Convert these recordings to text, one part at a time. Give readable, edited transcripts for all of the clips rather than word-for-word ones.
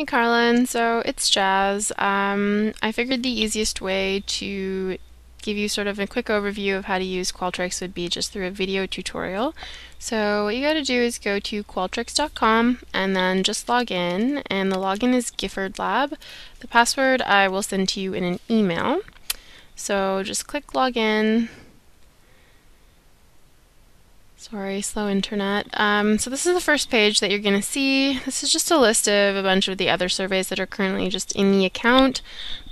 Hey Carlin, so it's Jazz. I figured the easiest way to give you sort of a quick overview of how to use Qualtrics would be just through a video tutorial. So what you gotta do is go to qualtrics.com and then just log in, and the login is Gifford Lab. The password I will send to you in an email. So just click login. Sorry, slow internet. So this is the first page that you're going to see. This is just a list of a bunch of the other surveys that are currently just in the account.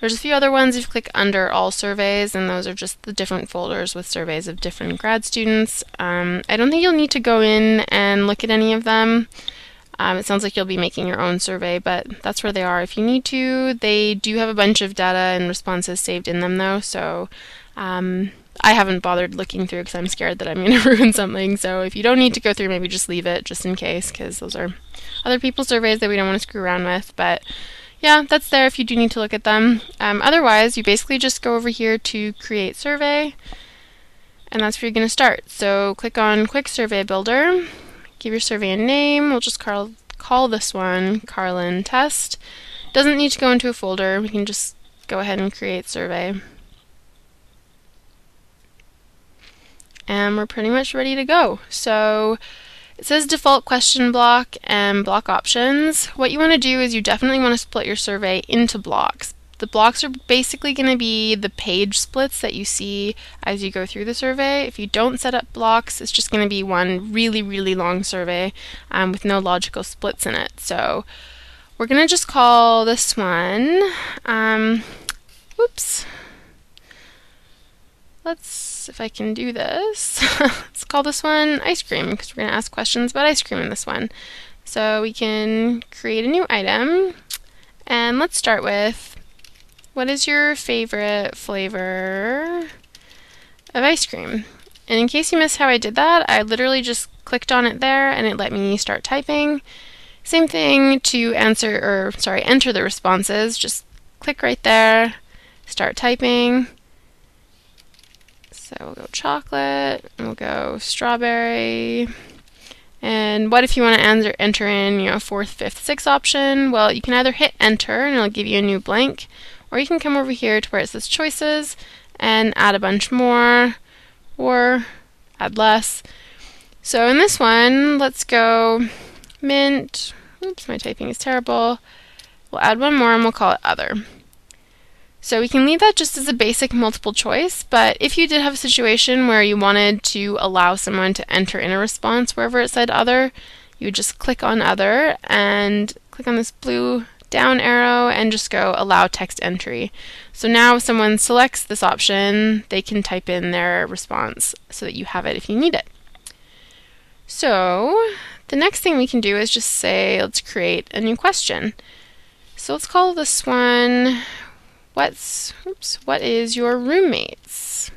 There's a few other ones if you click under all surveys, and those are just the different folders with surveys of different grad students. I don't think you'll need to go in and look at any of them. It sounds like you'll be making your own survey, but that's where they are if you need to. They do have a bunch of data and responses saved in them though, so I haven't bothered looking through because I'm scared that I'm going to ruin something. So if you don't need to go through, maybe just leave it just in case, because those are other people's surveys that we don't want to screw around with. But yeah, that's there if you do need to look at them. Otherwise, you basically just go over here to create survey, and that's where you're going to start. So click on Quick Survey Builder, give your survey a name. We'll just call this one Carlin Test. Doesn't need to go into a folder. We can just go ahead and create survey. And we're pretty much ready to go. So it says default question block and block options. What you want to do is you definitely want to split your survey into blocks. The blocks are basically going to be the page splits that you see as you go through the survey. If you don't set up blocks, it's just going to be one really, really long survey with no logical splits in it. So we're going to just call this one, oops. Let's, if I can do this, let's call this one ice cream, because we're going to ask questions about ice cream in this one. So we can create a new item, and let's start with, what is your favorite flavor of ice cream? And in case you missed how I did that, I literally just clicked on it there and it let me start typing. Same thing to enter the responses. Just click right there, start typing. So we'll go chocolate, and we'll go strawberry. And what if you want to enter in, fourth, fifth, sixth option? Well, you can either hit enter and it'll give you a new blank, or you can come over here to where it says choices and add a bunch more, or add less. So in this one, let's go mint. Oops, my typing is terrible. We'll add one more and we'll call it other. So we can leave that just as a basic multiple choice, but if you did have a situation where you wanted to allow someone to enter in a response wherever it said other, you would just click on other and click on this blue down arrow and just go allow text entry. So now if someone selects this option, they can type in their response so that you have it if you need it. So the next thing we can do is just say, let's create a new question. So let's call this one, what is your roommate's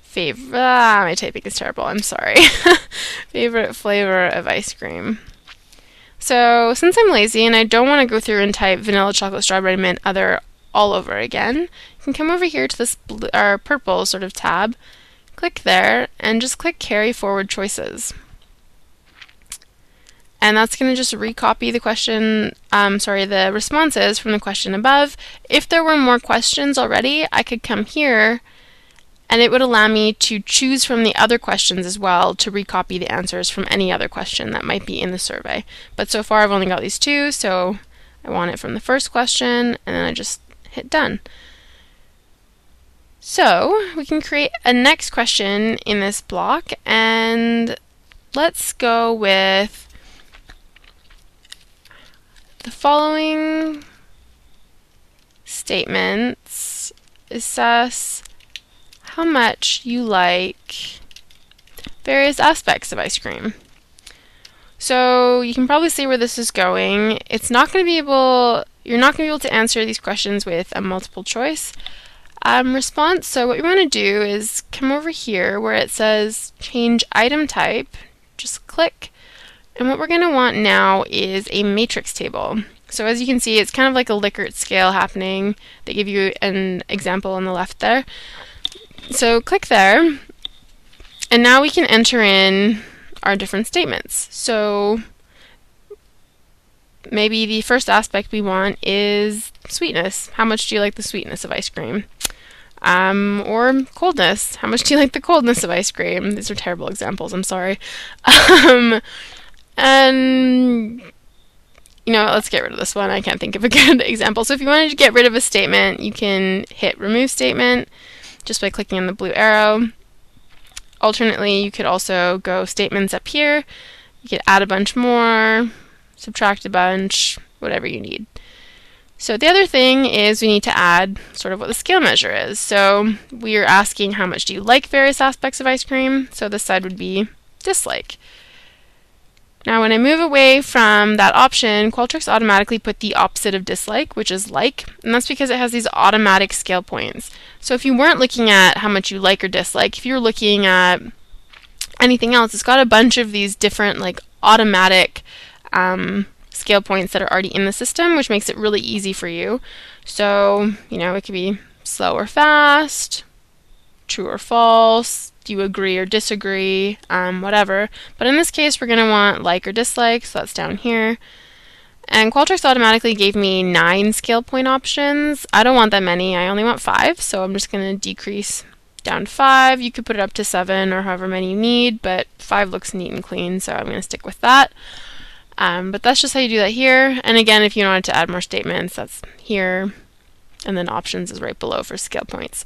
favorite, my typing is terrible, I'm sorry, favorite flavor of ice cream? So since I'm lazy and I don't want to go through and type vanilla, chocolate, strawberry, mint, other all over again, you can come over here to this purple sort of tab, click there, and just click carry forward choices. And that's going to just recopy the the responses from the question above. If there were more questions already, I could come here and it would allow me to choose from the other questions as well to recopy the answers from any other question that might be in the survey. But so far I've only got these two, so I want it from the first question, and then I just hit done. So we can create a next question in this block, and let's go with the following statements. Assess how much you like various aspects of ice cream. So you can probably see where this is going. You're not going to be able to answer these questions with a multiple choice response. So what we want to do is come over here where it says change item type, just click. And what we're going to want now is a matrix table. So as you can see, it's kind of like a Likert scale happening. They give you an example on the left there. So click there, and now we can enter in our different statements. So maybe the first aspect we want is sweetness. How much do you like the sweetness of ice cream? Or coldness. How much do you like the coldness of ice cream? These are terrible examples, I'm sorry. And let's get rid of this one. I can't think of a good example. So if you wanted to get rid of a statement, you can hit remove statement just by clicking on the blue arrow. Alternately, you could also go statements up here. You could add a bunch more, subtract a bunch, whatever you need. So the other thing is we need to add sort of what the scale measure is. So we are asking how much do you like various aspects of ice cream. So this side would be dislike. Now when I move away from that option, Qualtrics automatically put the opposite of dislike, which is like, and that's because it has these automatic scale points. So if you weren't looking at how much you like or dislike, if you were looking at anything else, it's got a bunch of these different automatic scale points that are already in the system, which makes it really easy for you. So, it could be slow or fast, true or false, do you agree or disagree, whatever. But in this case, we're going to want like or dislike, so that's down here. And Qualtrics automatically gave me 9 scale point options. I don't want that many, I only want 5, so I'm just going to decrease down to 5. You could put it up to 7 or however many you need, but 5 looks neat and clean, so I'm going to stick with that. But that's just how you do that here. And again, if you wanted to add more statements, that's here. And then options is right below for scale points.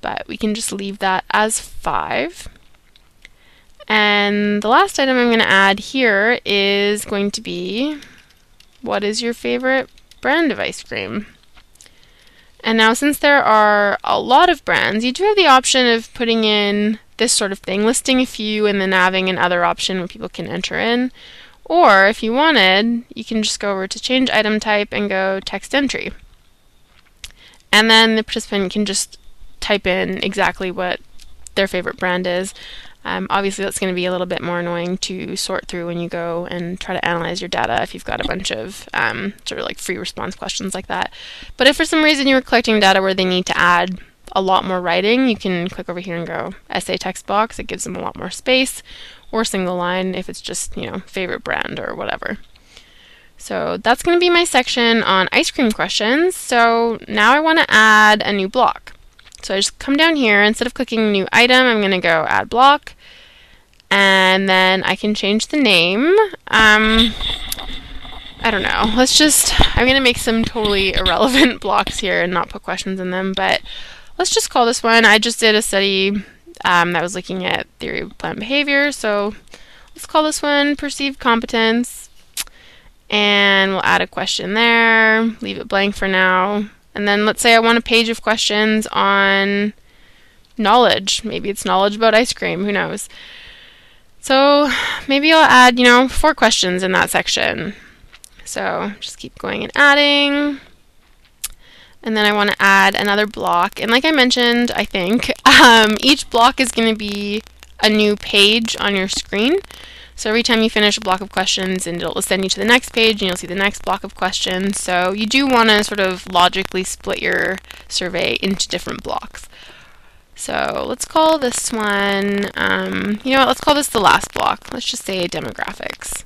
But we can just leave that as 5. And the last item I'm going to add here is going to be, what is your favorite brand of ice cream? And now since there are a lot of brands, you do have the option of putting in this sort of thing, listing a few and then having another option where people can enter in. Or if you wanted, you can just go over to change item type and go text entry. And then the participant can just type in exactly what their favorite brand is. Obviously that's going to be a little bit more annoying to sort through when you go and try to analyze your data if you've got a bunch of sort of free response questions like that. But if for some reason you were collecting data where they need to add a lot more writing, you can click over here and go essay text box. It gives them a lot more space, or single line if it's just, favorite brand or whatever. So that's going to be my section on ice cream questions. So now I want to add a new block. So I just come down here, instead of clicking new item, I'm going to go add block, and then I can change the name. I don't know, I'm going to make some totally irrelevant blocks here and not put questions in them, but let's just call this one, I just did a study that was looking at theory of planned behavior, so let's call this one perceived competence, and we'll add a question there, leave it blank for now. And then let's say I want a page of questions on knowledge. Maybe it's knowledge about ice cream, who knows. So maybe I'll add, 4 questions in that section. So just keep going and adding. And then I want to add another block. And like I mentioned, I think, each block is going to be a new page on your screen. So every time you finish a block of questions, and it'll send you to the next page, and you'll see the next block of questions. So you do want to sort of logically split your survey into different blocks. So let's call this one, let's call this the last block. Let's just say demographics.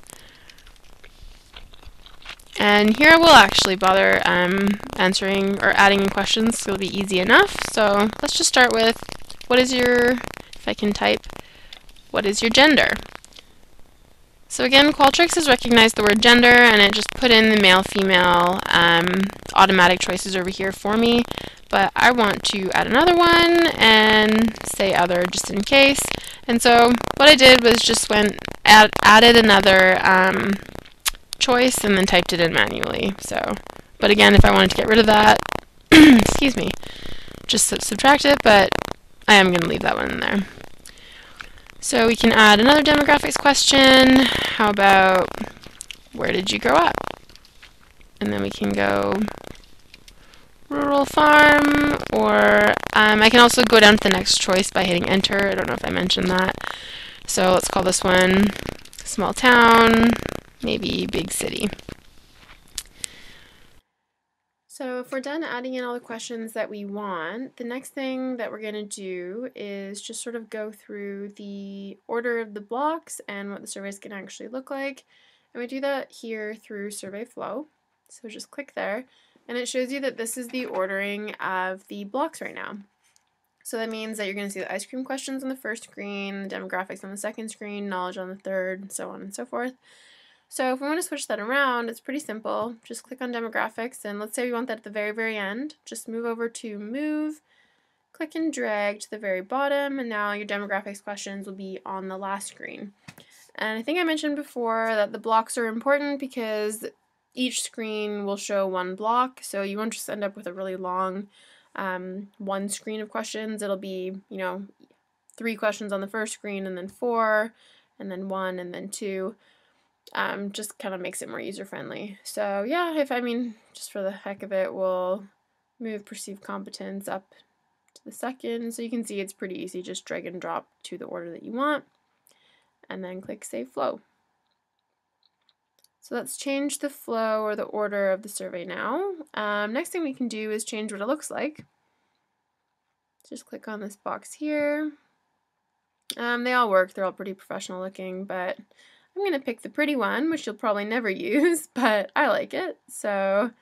And here we'll actually bother answering or adding in questions, so it'll be easy enough. So let's just start with, if I can type, what is your gender? So again, Qualtrics has recognized the word gender, and it just put in the male-female automatic choices over here for me. But I want to add another one and say other just in case. And so what I did was just added another choice and then typed it in manually. So, but again, if I wanted to get rid of that, excuse me, just subtract it, but I am going to leave that one in there. So we can add another demographics question. How about, where did you grow up? And then we can go rural farm, or I can also go down to the next choice by hitting enter. I don't know if I mentioned that. So let's call this one small town, maybe big city. So if we're done adding in all the questions that we want, the next thing that we're going to do is just sort of go through the order of the blocks and what the survey is going to actually look like. And we do that here through survey flow. So just click there, and it shows you that this is the ordering of the blocks right now. So that means that you're going to see the ice cream questions on the first screen, the demographics on the second screen, knowledge on the third, so on and so forth. So if we want to switch that around, it's pretty simple. Just click on demographics, and let's say we want that at the very, very end. Just move over to move, click and drag to the very bottom, and now your demographics questions will be on the last screen. And I think I mentioned before that the blocks are important because each screen will show one block, so you won't just end up with a really long one screen of questions. It'll be, 3 questions on the first screen, and then 4, and then 1, and then 2. Just kind of makes it more user-friendly. So yeah, just for the heck of it, we'll move perceived competence up to the second. So you can see it's pretty easy. Just drag and drop to the order that you want, and then click Save Flow. So let's change the flow or the order of the survey now. Next thing we can do is change what it looks like. Just click on this box here. They all work, they're all pretty professional looking, but I'm going to pick the pretty one, which you'll probably never use, but I like it. So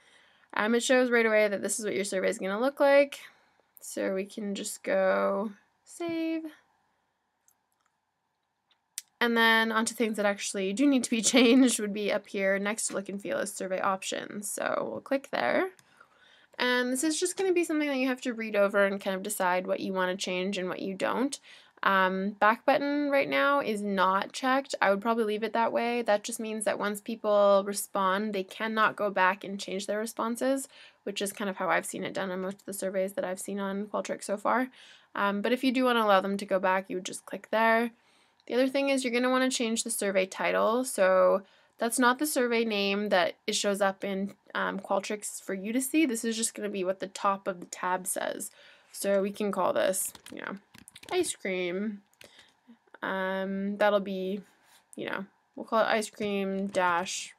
it shows right away that this is what your survey is going to look like. So we can just go Save. And then onto things that actually do need to be changed would be up here next to look and feel as survey options. So we'll click there. And this is just going to be something that you have to read over and kind of decide what you want to change and what you don't. Back button right now is not checked. I would probably leave it that way. That just means that once people respond, they cannot go back and change their responses, which is kind of how I've seen it done on most of the surveys that I've seen on Qualtrics so far. But if you do want to allow them to go back, you would just click there. The other thing is you're going to want to change the survey title. So that's not the survey name that it shows up in Qualtrics for you to see. This is just going to be what the top of the tab says. So we can call this, ice cream. That'll be, we'll call it ice cream dash,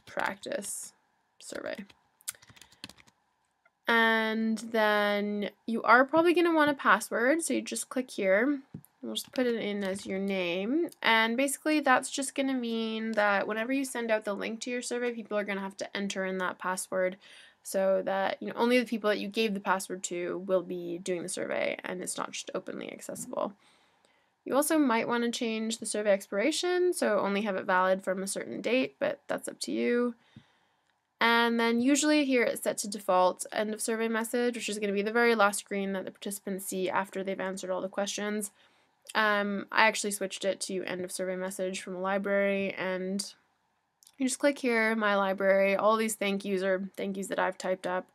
practice survey. And then you are probably going to want a password, so you just click here. We'll just put it in as your name, and basically that's just going to mean that whenever you send out the link to your survey, people are going to have to enter in that password so that only the people that you gave the password to will be doing the survey, and it's not just openly accessible. You also might want to change the survey expiration, so only have it valid from a certain date, but that's up to you. And then usually here it's set to default end of survey message, which is going to be the very last screen that the participants see after they've answered all the questions. I actually switched it to end of survey message from a library, and you just click here, my library. All these thank yous are thank yous that I've typed up.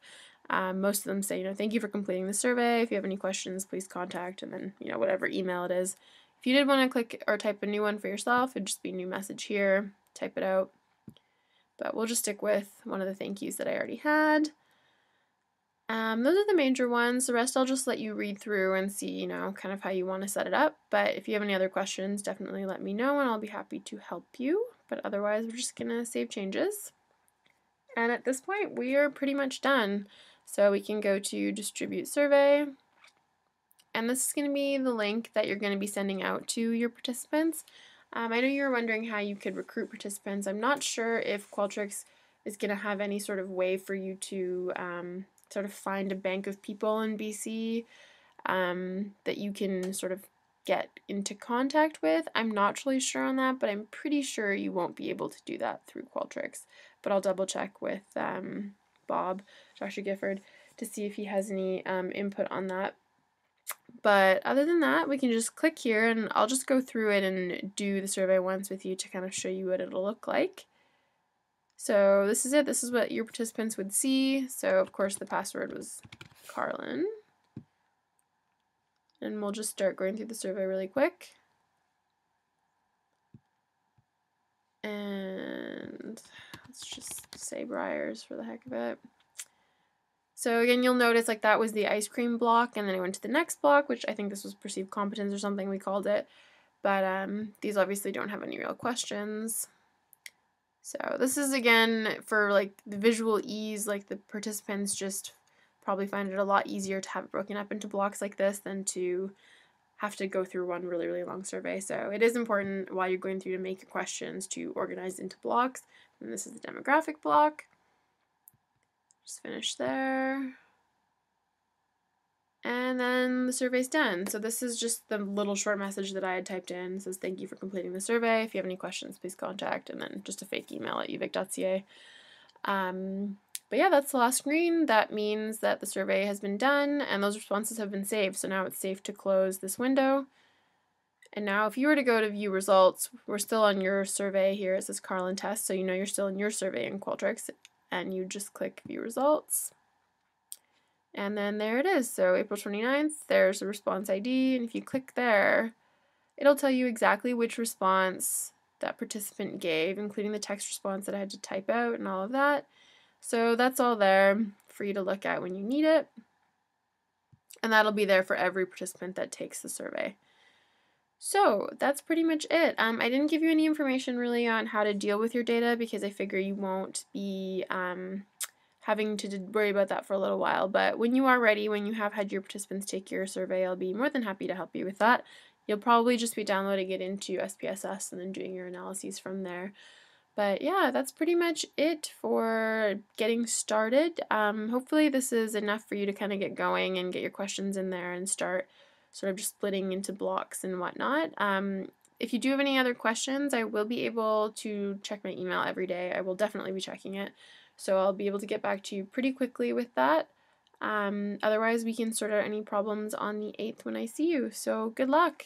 Most of them say, thank you for completing the survey. If you have any questions, please contact, and then, whatever email it is. If you did want to click or type a new one for yourself, it'd just be new message here, type it out. But we'll just stick with one of the thank yous that I already had. Those are the major ones. The rest I'll just let you read through and see, kind of how you want to set it up. But if you have any other questions, definitely let me know and I'll be happy to help you. But otherwise, we're just going to save changes. And at this point, we are pretty much done. So we can go to Distribute Survey. And this is going to be the link that you're going to be sending out to your participants. I know you were wondering how you could recruit participants. I'm not sure if Qualtrics is going to have any sort of way for you to sort of find a bank of people in BC that you can sort of get into contact with. I'm not really sure on that, but I'm pretty sure you won't be able to do that through Qualtrics. But I'll double check with Bob, Dr. Gifford, to see if he has any input on that. But other than that, we can just click here, and I'll just go through it and do the survey once with you to kind of show you what it'll look like. So this is it. This is what your participants would see. So of course the password was Carlin. And we'll just start going through the survey really quick. And let's just say Briars for the heck of it. So again, you'll notice like that was the ice cream block, and then I went to the next block, which I think this was perceived competence or something we called it. But these obviously don't have any real questions. So this is again for like the visual ease, like the participants just probably find it a lot easier to have it broken up into blocks like this than to have to go through one really, really long survey. So it is important while you're going through to make your questions to organize into blocks. And this is the demographic block. Just finish there. And then the survey's done. So this is just the little short message that I had typed in. It says, thank you for completing the survey. If you have any questions, please contact. And then just a fake email at uvic.ca. But yeah, that's the last screen. That means that the survey has been done and those responses have been saved. So now it's safe to close this window. And now if you were to go to view results, we're still on your survey here. It says Carlin test. So you know you're still in your survey in Qualtrics. And you just click view results. And then there it is. So April 29th, there's the response ID. And if you click there, it'll tell you exactly which response that participant gave, including the text response that I had to type out and all of that. So that's all there for you to look at when you need it. And that'll be there for every participant that takes the survey. So that's pretty much it. I didn't give you any information really on how to deal with your data because I figure you won't be having to worry about that for a little while. But when you are ready, when you have had your participants take your survey, I'll be more than happy to help you with that. You'll probably just be downloading it into SPSS and then doing your analyses from there. But yeah, that's pretty much it for getting started. Hopefully this is enough for you to kind of get going and get your questions in there and start sort of just splitting into blocks and whatnot. If you do have any other questions, I will be able to check my email every day. I will definitely be checking it. So I'll be able to get back to you pretty quickly with that. Otherwise, we can sort out any problems on the 8th when I see you. So good luck.